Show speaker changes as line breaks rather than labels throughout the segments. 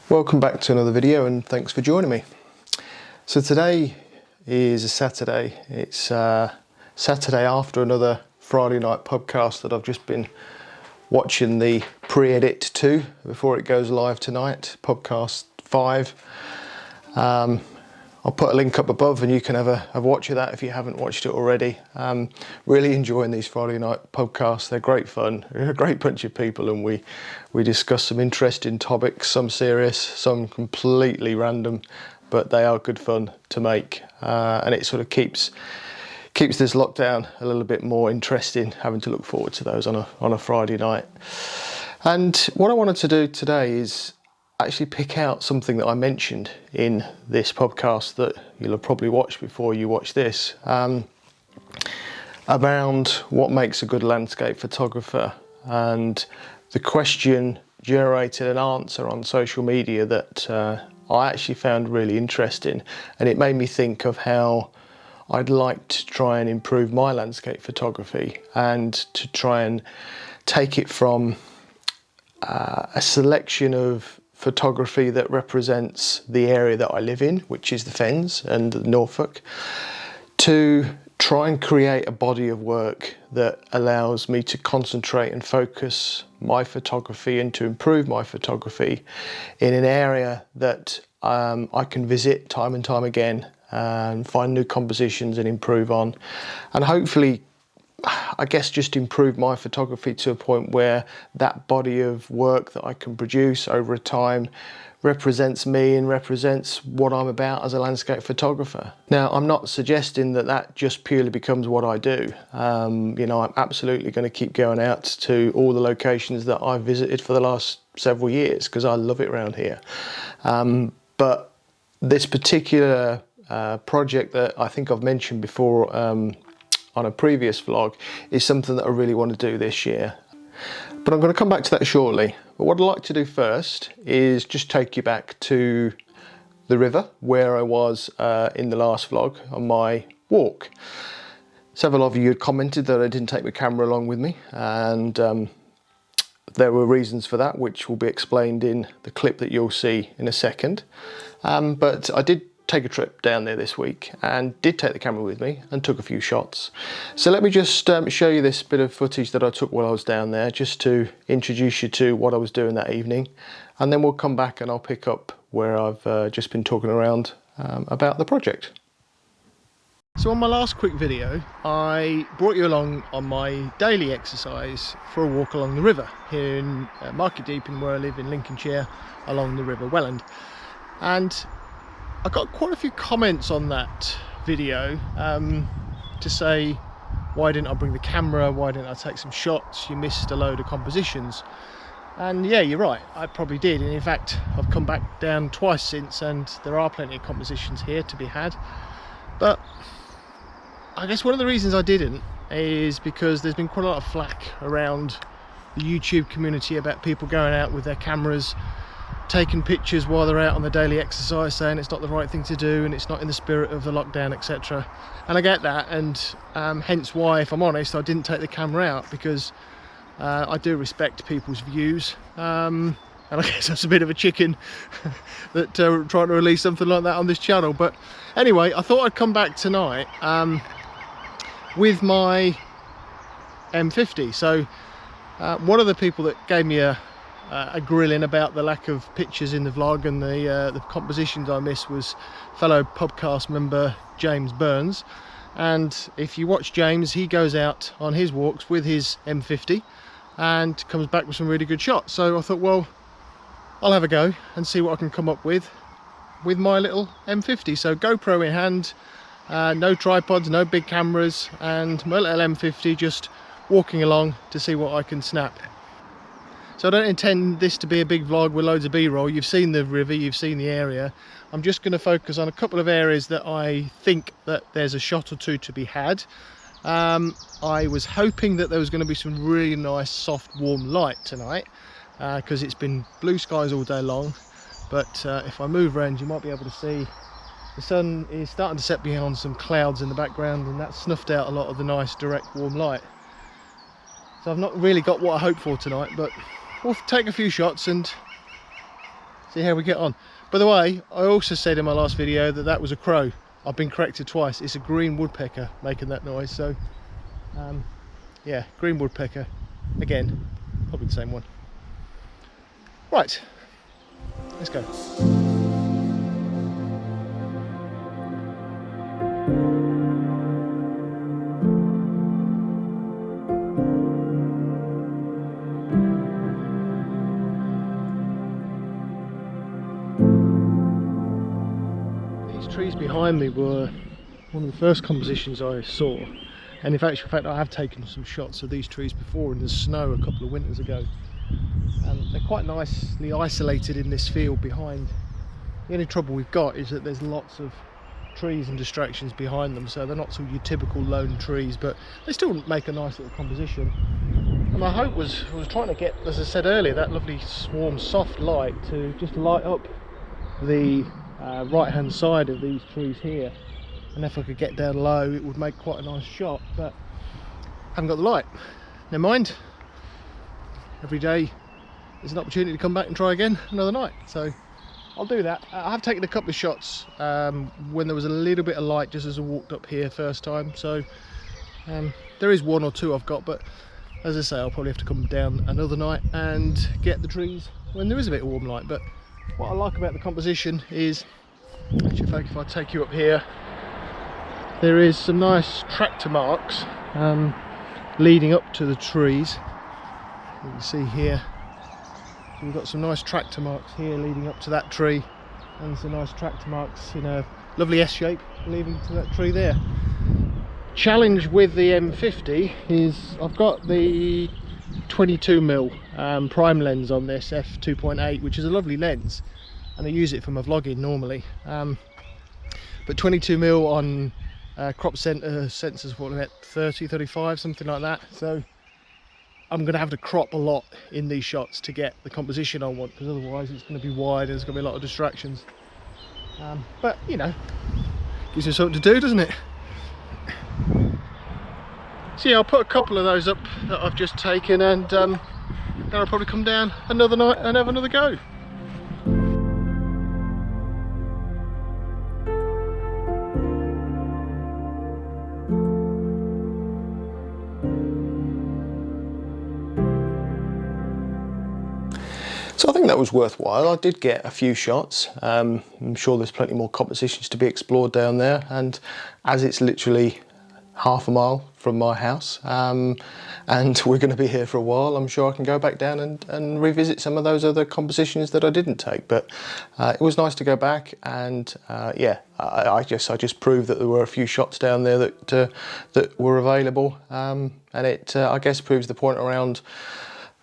Welcome back to another video and thanks for joining me. So today is a Saturday. It's Saturday after another Friday night podcast that I've just been watching the pre-edit to before it goes live tonight, Pubcast 5. I'll put a link up above and you can have a watch of that if you haven't watched it already. Really enjoying these Friday night podcasts. They're great fun. They're a great bunch of people and we discuss some interesting topics, some serious, some completely random, but they are good fun to make. And it sort of keeps this lockdown a little bit more interesting, having to look forward to those on a Friday night. And what I wanted to do today is actually pick out something that I mentioned in this podcast that you'll have probably watched before you watch this, around what makes a good landscape photographer, and the question generated an answer on social media that I actually found really interesting, and it made me think of how I'd like to try and improve my landscape photography and to try and take it from a selection of photography that represents the area that I live in, which is the Fens and Norfolk, to try and create a body of work that allows me to concentrate and focus my photography and to improve my photography in an area that I can visit time and time again and find new compositions and improve on, and hopefully I guess just improve my photography to a point where that body of work that I can produce over a time represents me and represents what I'm about as a landscape photographer. Now, I'm not suggesting that just purely becomes what I do. I'm absolutely going to keep going out to all the locations that I've visited for the last several years because I love it around here. But this particular project that I think I've mentioned before on a previous vlog is something that I really want to do this year. But I'm going to come back to that shortly. But what I'd like to do first is just take you back to the river where I was in the last vlog on my walk. Several of you had commented that I didn't take my camera along with me, and there were reasons for that, which will be explained in the clip that you'll see in a second. But I did take a trip down there this week and did take the camera with me and took a few shots. So let me just show you this bit of footage that I took while I was down there, just to introduce you to what I was doing that evening, and then we'll come back and I'll pick up where I've just been talking around about the project. So on my last quick video, I brought you along on my daily exercise for a walk along the river here in Market Deeping, where I live in Lincolnshire, along the River Welland. And I got quite a few comments on that video to say, why didn't I bring the camera, why didn't I take some shots, you missed a load of compositions. And yeah, you're right, I probably did, and in fact I've come back down twice since and there are plenty of compositions here to be had. But I guess one of the reasons I didn't is because there's been quite a lot of flack around the YouTube community about people going out with their cameras, taking pictures while they're out on the daily exercise, saying it's not the right thing to do and it's not in the spirit of the lockdown, etc. And I get that, and hence why, if I'm honest, I didn't take the camera out, because I do respect people's views, and I guess that's a bit of a chicken that trying to release something like that on this channel. But anyway, I thought I'd come back tonight with my M50. So one of the people that gave me a grilling about the lack of pictures in the vlog and the compositions I missed was fellow Pubcast member James Burns. And if you watch James, he goes out on his walks with his M50 and comes back with some really good shots. So I thought, well, I'll have a go and see what I can come up with my little M50. So GoPro in hand, no tripods, no big cameras, and my little M50 just walking along to see what I can snap. So I don't intend this to be a big vlog with loads of b-roll. You've seen the river, you've seen the area. I'm just going to focus on a couple of areas that I think that there's a shot or two to be had. I was hoping that there was going to be some really nice soft warm light tonight, because it's been blue skies all day long. But if I move around, you might be able to see the sun is starting to set behind some clouds in the background, and that's snuffed out a lot of the nice direct warm light. So I've not really got what I hoped for tonight, but we'll take a few shots and see how we get on. By the way, I also said in my last video that that was a crow. I've been corrected twice. It's a green woodpecker making that noise. So yeah, green woodpecker again, probably the same one. Right, let's go. Trees behind me were one of the first compositions I saw, and in actual fact I have taken some shots of these trees before in the snow a couple of winters ago. They're quite nicely isolated in this field behind. The only trouble we've got is that there's lots of trees and distractions behind them, so they're not sort of your typical lone trees, but they still make a nice little composition. And my hope was trying to get, as I said earlier, that lovely warm soft light to just light up the right hand side of these trees here, and if I could get down low it would make quite a nice shot, but I haven't got the light. Never mind, every day is an opportunity to come back and try again another night, so I'll do that. I have taken a couple of shots when there was a little bit of light just as I walked up here first time, so there is one or two I've got, but as I say, I'll probably have to come down another night and get the trees when there is a bit of warm light. But what I like about the composition is, actually, in fact, if I take you up here, there is some nice tractor marks leading up to the trees. You can see here, we've got some nice tractor marks here leading up to that tree, and some nice tractor marks in a lovely S shape leading to that tree there. Challenge with the M50 is I've got the 22mm prime lens on this f2.8, which is a lovely lens, and I use it for my vlogging normally, but 22mm on crop sensors, what about 30-35, something like that, so I'm going to have to crop a lot in these shots to get the composition I want, because otherwise it's going to be wide and there's going to be a lot of distractions, but you know, gives you something to do, doesn't it? So yeah, I'll put a couple of those up that I've just taken, and then I'll probably come down another night and have another go. So I think that was worthwhile. I did get a few shots. I'm sure there's plenty more compositions to be explored down there, and as it's literally half a mile from my house, and we're going to be here for a while, I'm sure I can go back down and revisit some of those other compositions that I didn't take. But it was nice to go back, and yeah, I just proved that there were a few shots down there that were available, and it I guess proves the point around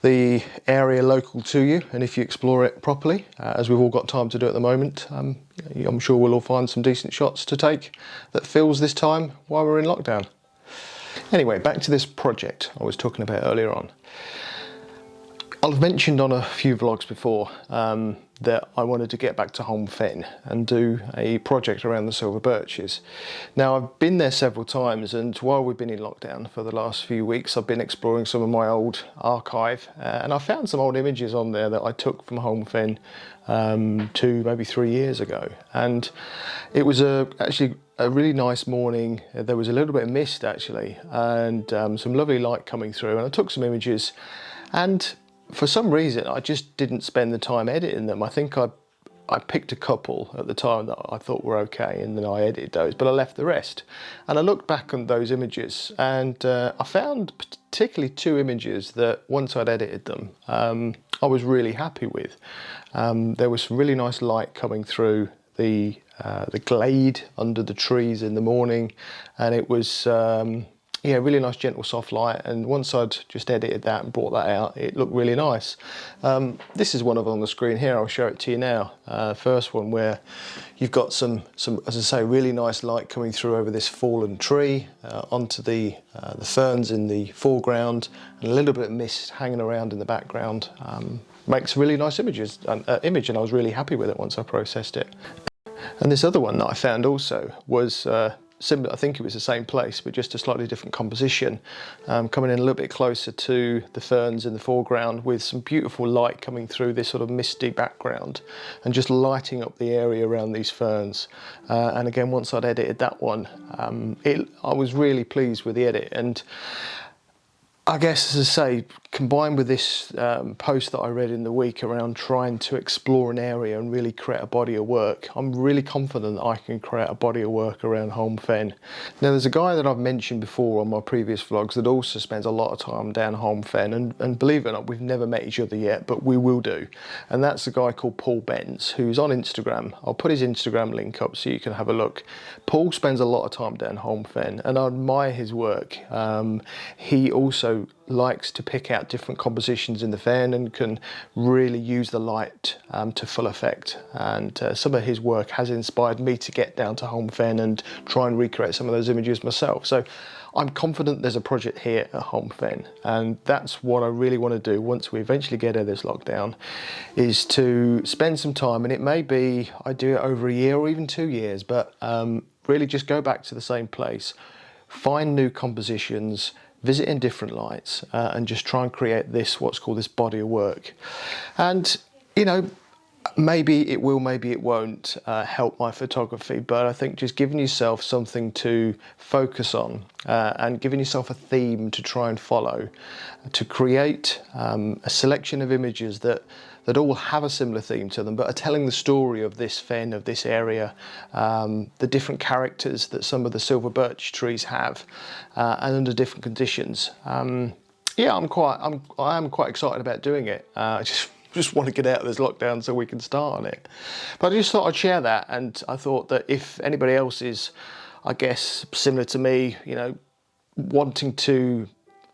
the area local to you, and if you explore it properly, as we've all got time to do at the moment, I'm sure we'll all find some decent shots to take that fills this time while we're in lockdown. Anyway, back to this project I was talking about earlier on. I've mentioned on a few vlogs before that I wanted to get back to Holme Fen and do a project around the silver birches. Now, I've been there several times, and while we've been in lockdown for the last few weeks, I've been exploring some of my old archive, and I found some old images on there that I took from Holme Fen 2, maybe 3 years ago. And it was actually a really nice morning. There was a little bit of mist actually, and some lovely light coming through, and I took some images, and for some reason I just didn't spend the time editing them. I think I picked a couple at the time that I thought were okay, and then I edited those, but I left the rest. And I looked back on those images, and I found particularly two images that once I'd edited them, I was really happy with. There was some really nice light coming through the glade under the trees in the morning, and it was yeah, really nice gentle soft light, and once I'd just edited that and brought that out, it looked really nice. This is one of them on the screen here. I'll show it to you now. First one, where you've got some, as I say, really nice light coming through over this fallen tree onto the ferns in the foreground, and a little bit of mist hanging around in the background. Makes really nice image, and I was really happy with it once I processed it. And this other one that I found also was similar, I think it was the same place, but just a slightly different composition, coming in a little bit closer to the ferns in the foreground with some beautiful light coming through this sort of misty background and just lighting up the area around these ferns. And again, once I'd edited that one, I was really pleased with the edit. And I guess, as I say, combined with this post that I read in the week around trying to explore an area and really create a body of work, I'm really confident that I can create a body of work around Holme Fen. Now, there's a guy that I've mentioned before on my previous vlogs that also spends a lot of time down Holme Fen, and believe it or not, we've never met each other yet, but we will do. And that's a guy called Paul Benz, who's on Instagram. I'll put his Instagram link up so you can have a look. Paul spends a lot of time down Holme Fen, and I admire his work. He also likes to pick out different compositions in the fen and can really use the light to full effect. And some of his work has inspired me to get down to Holme Fen and try and recreate some of those images myself. So I'm confident there's a project here at Holme Fen, and that's what I really want to do once we eventually get out of this lockdown, is to spend some time, and it may be I do it over a year or even 2 years, but really just go back to the same place, find new compositions, visit in different lights, and just try and create this, what's called this body of work. And, you know, maybe it will, maybe it won't help my photography, but I think just giving yourself something to focus on and giving yourself a theme to try and follow, to create a selection of images that all have a similar theme to them, but are telling the story of this fen, of this area, the different characters that some of the silver birch trees have, and under different conditions. Yeah, I am quite excited about doing it. I just want to get out of this lockdown so we can start on it. But I just thought I'd share that, and I thought that if anybody else is, I guess, similar to me, you know, wanting to,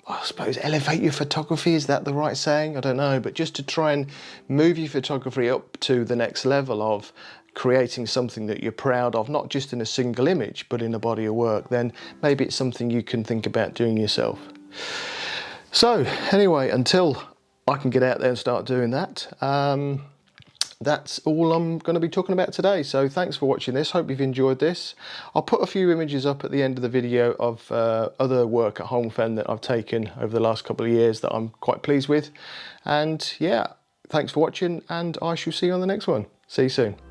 I suppose, elevate your photography, is that the right saying? I don't know, but just to try and move your photography up to the next level of creating something that you're proud of, not just in a single image, but in a body of work, then maybe it's something you can think about doing yourself. So anyway, until I can get out there and start doing that, that's all I'm going to be talking about today. So thanks for watching this. Hope you've enjoyed this. I'll put a few images up at the end of the video of other work at Holme Fen that I've taken over the last couple of years that I'm quite pleased with. And yeah, thanks for watching, and I shall see you on the next one. See you soon.